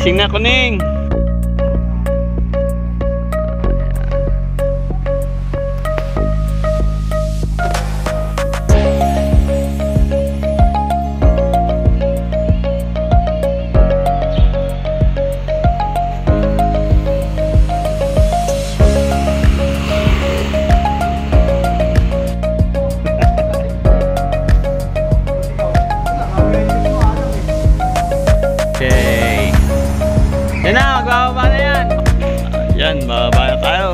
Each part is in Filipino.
Gising na, Kuning. Yan na, magbababa na yan. Yan, bababa na tayo.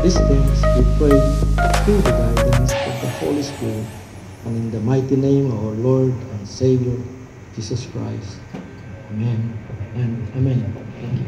These things we pray through the guidance of the Holy Spirit, and in the mighty name of our Lord and Savior, Jesus Christ. Amen and amen. Thank you.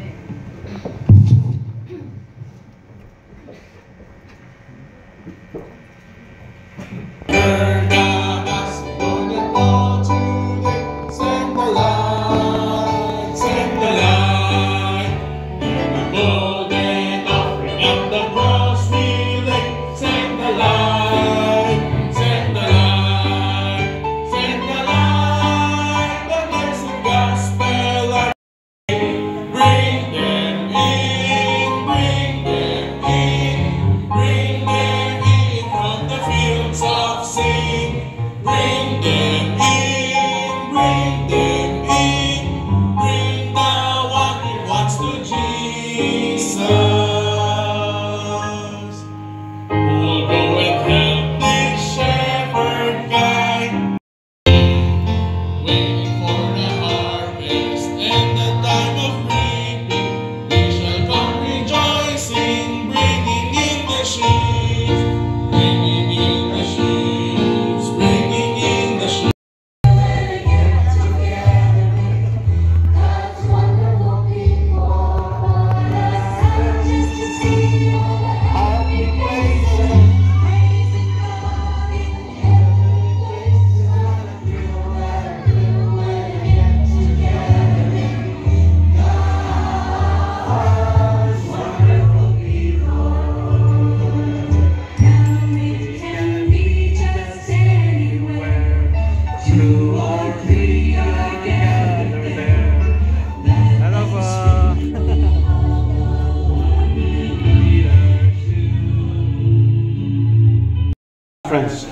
Friends,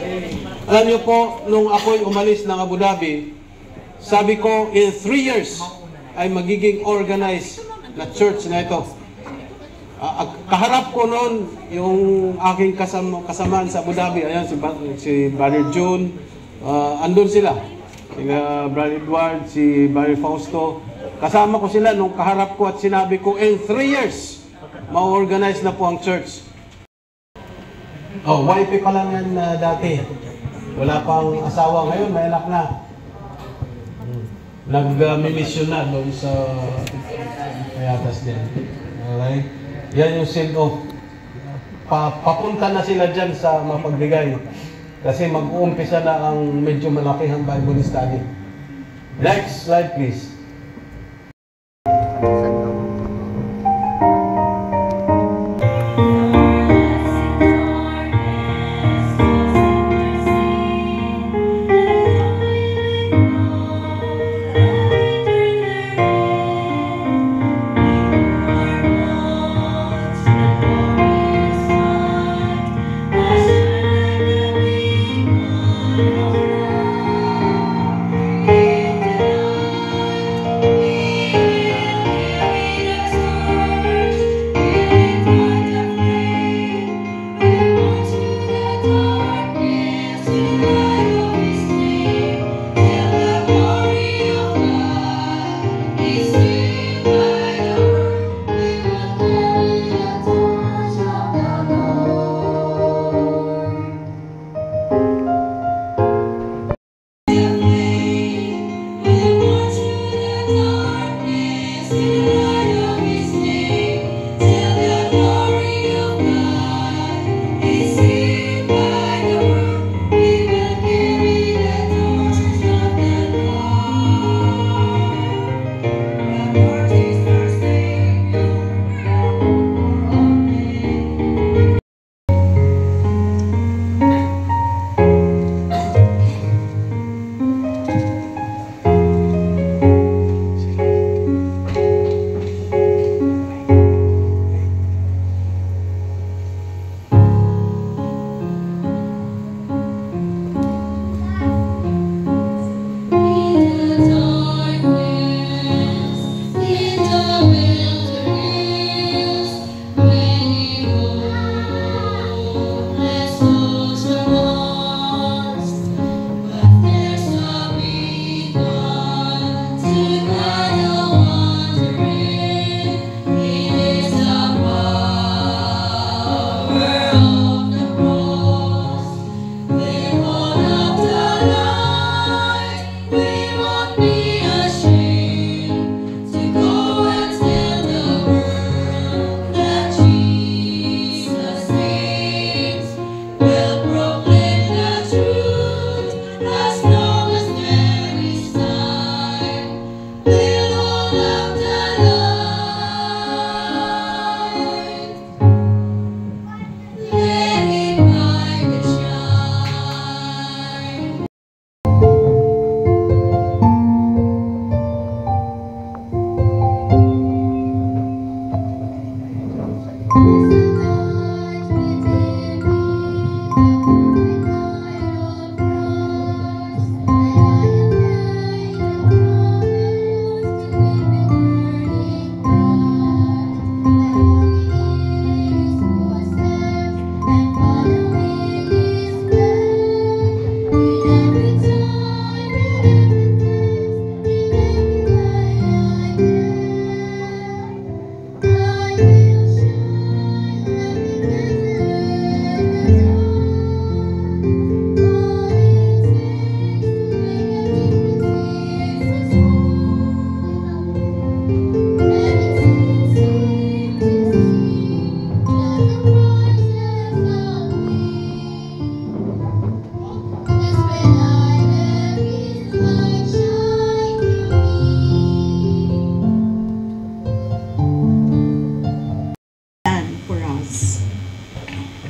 alam niyo po, nung ako'y umalis ng Abu Dhabi, sabi ko, in 3 years, ay magiging organized na church na ito. Kaharap ko noon, yung aking kasamaan sa Abu Dhabi, ayan, si Brother June, andun sila. Si Brother Edward, si Brother Fausto. Kasama ko sila nung kaharap ko at sinabi ko, in 3 years, ma-organize na po ang church. Oh, wife pa lang yan dati. Wala pang asawa ngayon, may anak na. Nag-mission na doon sa Payatas din. Alright? Yan yung send off. Papunta na sila dyan sa mapagbigay. Kasi mag-uumpisa na ang medyo malakihang Bible study. Next slide, please.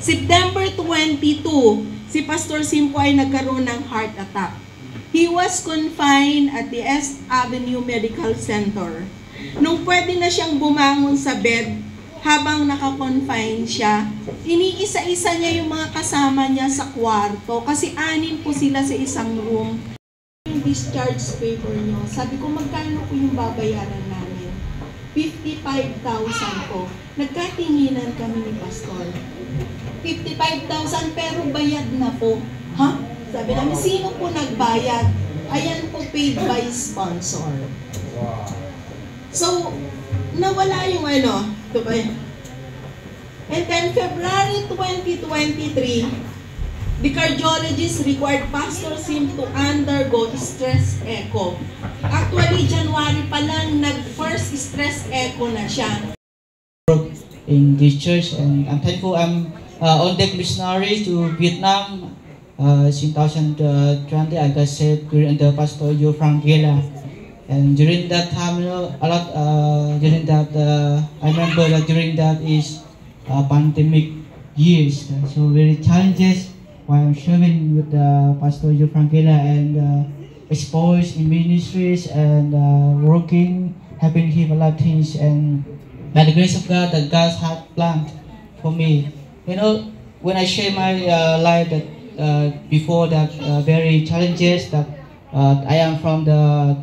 September 22, si Pastor Sim po ay nagkaroon ng heart attack. He was confined at the East Avenue Medical Center. Nung pwede na siyang bumangon sa bed, habang naka-confine siya, iniisa-isa niya yung mga kasama niya sa kwarto kasi 6 po sila sa isang room. Yung discharge paper niyo, sabi ko magkano po yung babayaran namin? 55,000 po. Nagkatinginan kami ni Pastor. 55,000 pero bayad na po. Ha? Sabi namin, sino po nagbayad? Ayan po, paid by sponsor. So, nawala yung ano, ito ba yun? And then, February 2023, the cardiologist required Pastor Sim to undergo stress echo. Actually, January pa lang, nag-first stress echo na siya. In this church, and I'm thankful I'm on deck missionary to Vietnam 2020, I got saved during the Pastor Joe Franquilla. And during that time, during that, I remember that during that is pandemic years. So very challenges while I'm serving with Pastor Joe Franquilla and exposed in ministries and working, helping him a lot of things. And by the grace of God, that God had planned for me. You know, when I share my life that before that very challenges that I am from the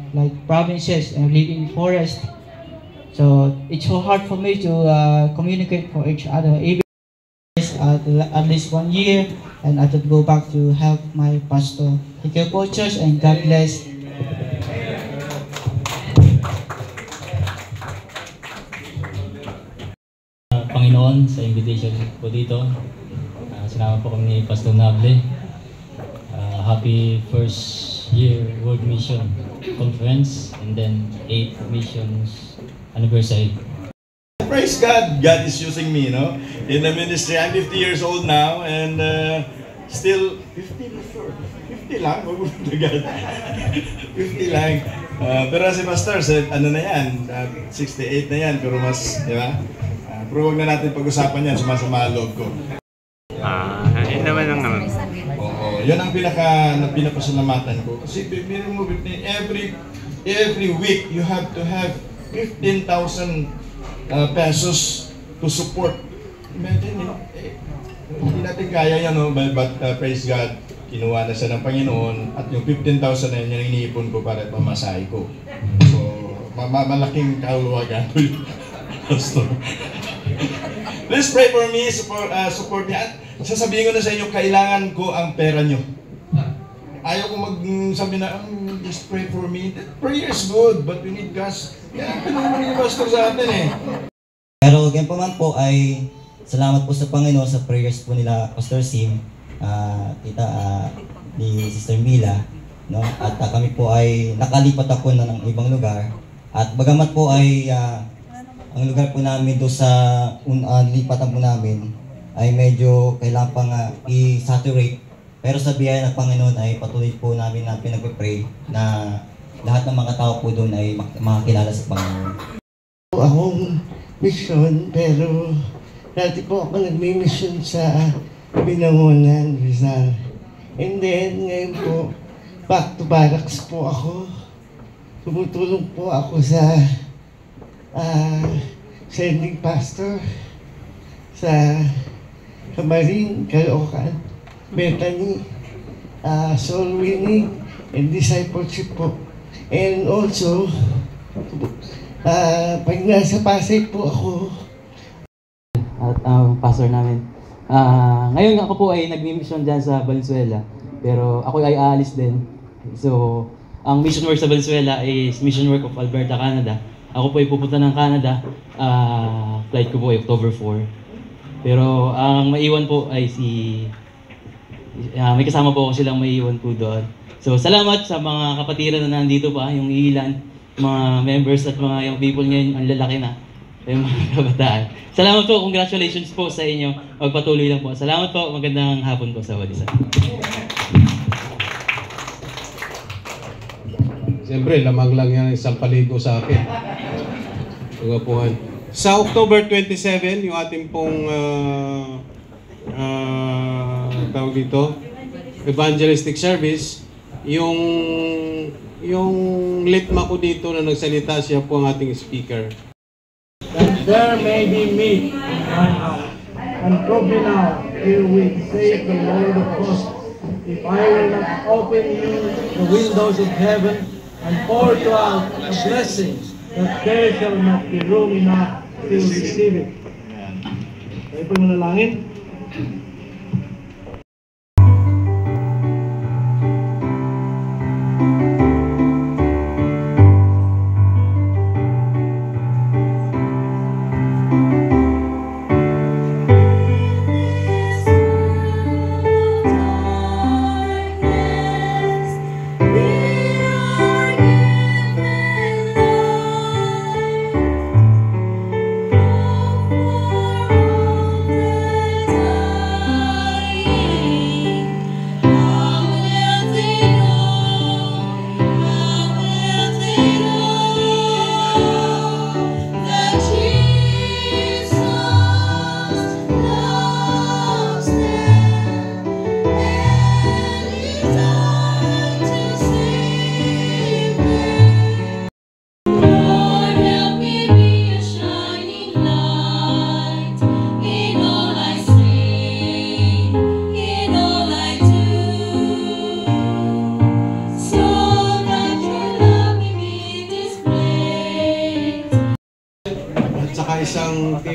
provinces and live in forest, so it's so hard for me to communicate for each other. Even at least 1 year, and I could go back to help my pastor. Thank you po, church, and God bless. Panginoon, sa invitation po dito. Sinama po kami ni Pastor Nable. Happy first year World Mission Conference and then 8th Missions Anniversary. Praise God, God is using me, no? In the ministry, I'm 50 years old now and still 50 lang, God. 50 lang. Pero si Pastor, ano na yan, 68 na yan, pero mas, di ba? Pero huwag na natin pag-usapan yan, sumasama loob ko. Yun naman ang naman. Oo, yun ang pinapasalamatan ko. Kasi every week, you have to have 15,000 pesos to support. Imagine, hindi natin kaya yan, no? But praise God, kinuha na siya ng Panginoon at yung 15,000 na yun, yung iniipon ko para pamasahe ko. So, malaking kaluwagan ko yung pastor. Please pray for me, support me. At sasabihin ko na sa inyo, kailangan ko ang pera nyo. Ayaw ko magsabi na, just pray for me. Prayer is good, but we need cash. Yan, pinangaman yung pastor sa atin eh. Pero ganyan pa man po ay salamat po sa Panginoon sa prayers po nila Pastor Sim, ni Sister Mila, no? At kami po ay nakalipat ako na ng ibang lugar. At bagamat po ay ang lugar po namin doon sa lipatan po namin ay medyo kailangan pang i-saturate. Pero sa biyaya ng Panginoon ay patuloy po namin na pinag-pray na lahat ng mga tao po doon ay makakilala sa Panginoon. Akong mission, pero dati po ako nagmi-mission sa Binangonan, Rizal. And then ngayon po, back to barracks po ako. Tumutulong po ako sa sending pastor sa Marine, Caloocan, Bethany, soul winning and discipleship po. And also, pag nasa Pasay po ako, at pastor namin. Ngayon ako po ay nagmi-mission dyan sa Valenzuela, pero ako ay aalis din. So, ang mission work sa Valenzuela is mission work of Alberta, Canada. Ako po ay pupunta ng Canada, flight ko po ay October 4. Pero ang maiwan po ay may kasama po ako silang maiwan po doon. So salamat sa mga kapatiran na nandito pa, yung ilan, mga members at mga young people ngayon, ang lalaki na, yung mga kabataan. Salamat po, congratulations po sa inyo, magpatuloy lang po. Salamat po, magandang hapon po sa Wadisa. Siyempre, lamang lang yan isang paligo sa akin. Tugapuhan. Sa October 27, yung ating pong tawag dito, evangelistic service, yung litma ko dito na nagsalita, siya po ang ating speaker. that there may be meat in my house. And probably now, herewith saith the Lord of hosts, if I will not open you the windows of heaven and pour you out the blessings, that there shall not be room enough to receive it. Tayo po manalangin. For all the time.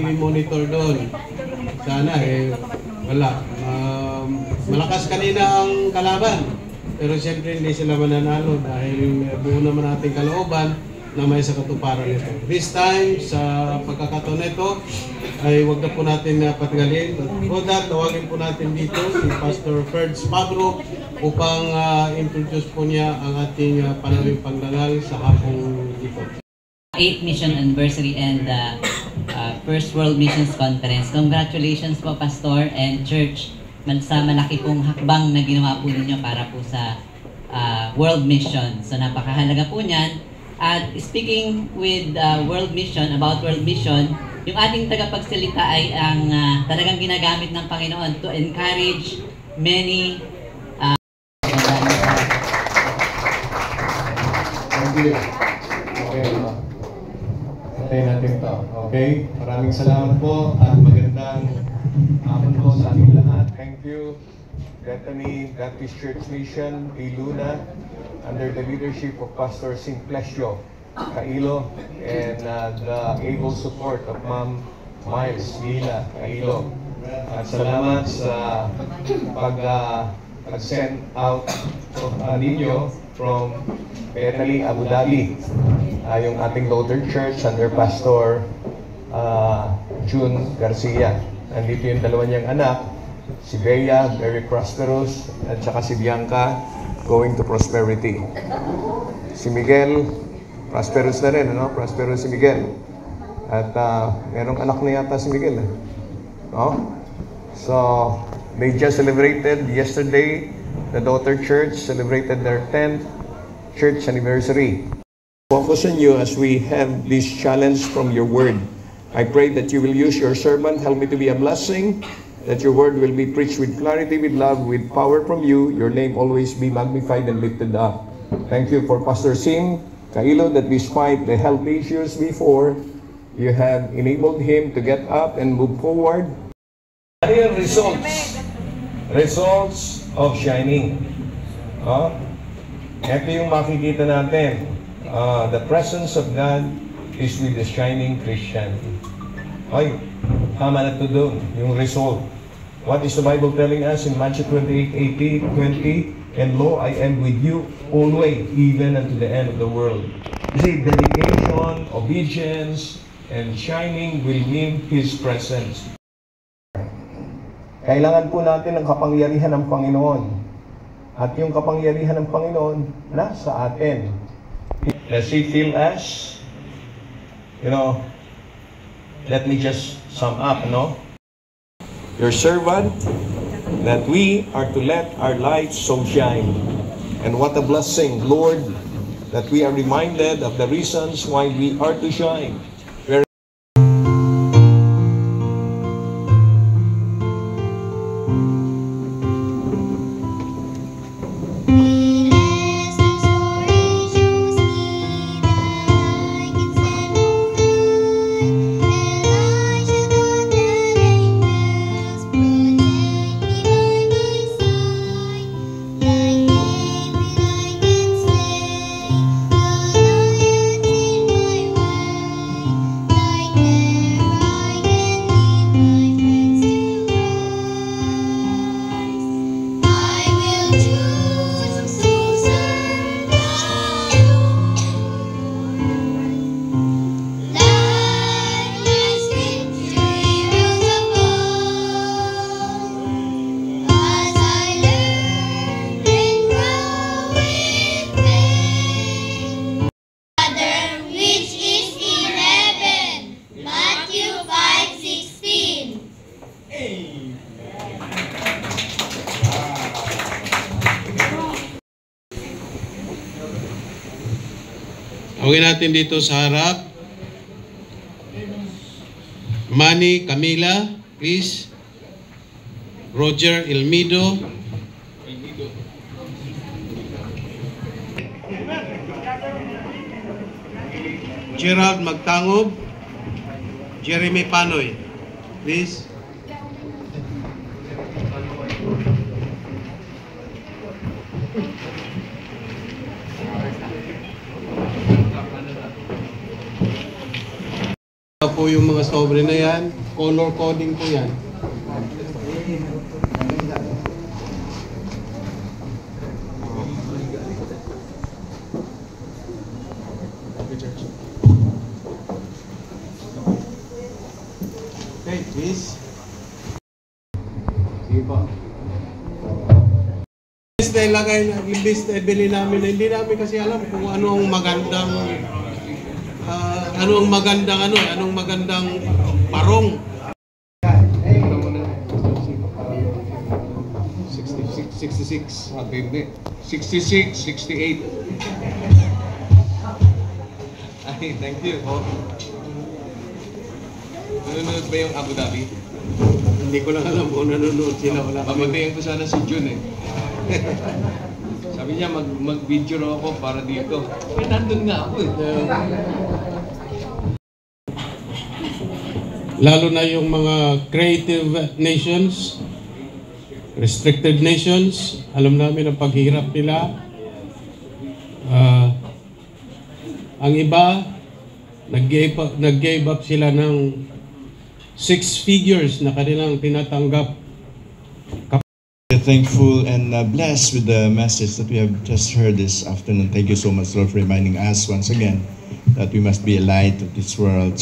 aming monitor doon. Sana wala. Malakas kanina ang kalaban. Pero siyempre hindi sila mananalo dahil buo naman nating kalooban na may sa katuparan nito. This time, sa pagkakataon nito, ay wag na po natin patagalin. For that, tawagin po natin dito si Pastor Ferds Pablo upang introduce po niya ang ating panalawing pagdangal sa hapong dito. 8th mission anniversary and First World Missions Conference. Congratulations po, Pastor and Church, sa malaki pong hakbang na ginawa po ninyo para po sa World Mission. So napakahalaga po niyan. At speaking with World Mission, about World Mission, yung ating tagapagsalita ay ang talagang ginagamit ng Panginoon to encourage many Tayo natin to. Okay? Maraming salamat po at magandang hapon po sa ating lahat. Thank you, Bethany Baptist Church Mission, Iluna, under the leadership of Pastor Simplesio Cailo and the able support of Ma'am Miles Mila Cailo. At salamat sa pag-send out ninyo from Bethany, Abu Dhabi. Yung ating daughter church under Pastor June Garcia. Nandito yung dalawa niyang anak, si Bea, very prosperous, at saka si Bianca, going to prosperity. Si Miguel, prosperous na rin, ano? Prosperous si Miguel. At merong anak na yata si Miguel. No? So, they just celebrated yesterday, the daughter church celebrated their 10th church anniversary. Focus on you as we have this challenge from your word. I pray that you will use your servant, help me to be a blessing, that your word will be preached with clarity, with love, with power from you. Your name always be magnified and lifted up. Thank you for Pastor Sim Cailo, that despite the health issues before, you have enabled him to get up and move forward. Ano yung results? Results of shining. Ito yung makikita natin. The presence of God is with the shining Christian. Ay, tama na ito doon, yung result. What is the Bible telling us in Matthew 28:20? And lo, I am with you always, even unto the end of the world. You see, dedication, obedience, and shining will mean His presence. Kailangan po natin ng kapangyarihan ng Panginoon. At yung kapangyarihan ng Panginoon, nasa atin. Does He fill us? You know, let me just sum up, no? Your servant, that we are to let our light so shine. And what a blessing, Lord, that we are reminded of the reasons why we are to shine. Tawagin natin dito sa harap. Manny Camila, please. Roger Elmido. Gerald Magtangob. Jeremy Panoy, please. Po yung mga sobre na yan. Color coding po yan. Okay, please. Sige po. Imbis na ibili namin, hindi namin kasi alam kung ano ang magandang anong magandang parong. 66, hindi. 66, 68. Ay, thank you. Nanonood ba yung Abu Dhabi? Hindi ko lang alam kung nanonood sila. Pamatayang ko sana si Jun eh. Sabi niya mag-video raw ako para dito. Eh, nandun nga ako eh. Lalo na yung mga creative nations, restricted nations, alam namin ang paghihirap nila. Ang iba, nag-gave up sila ng 6 figures na kanilang tinatanggap. Thankful and blessed with the message that we have just heard this afternoon. Thank you so much, Lord, for reminding us once again that we must be a light of this world.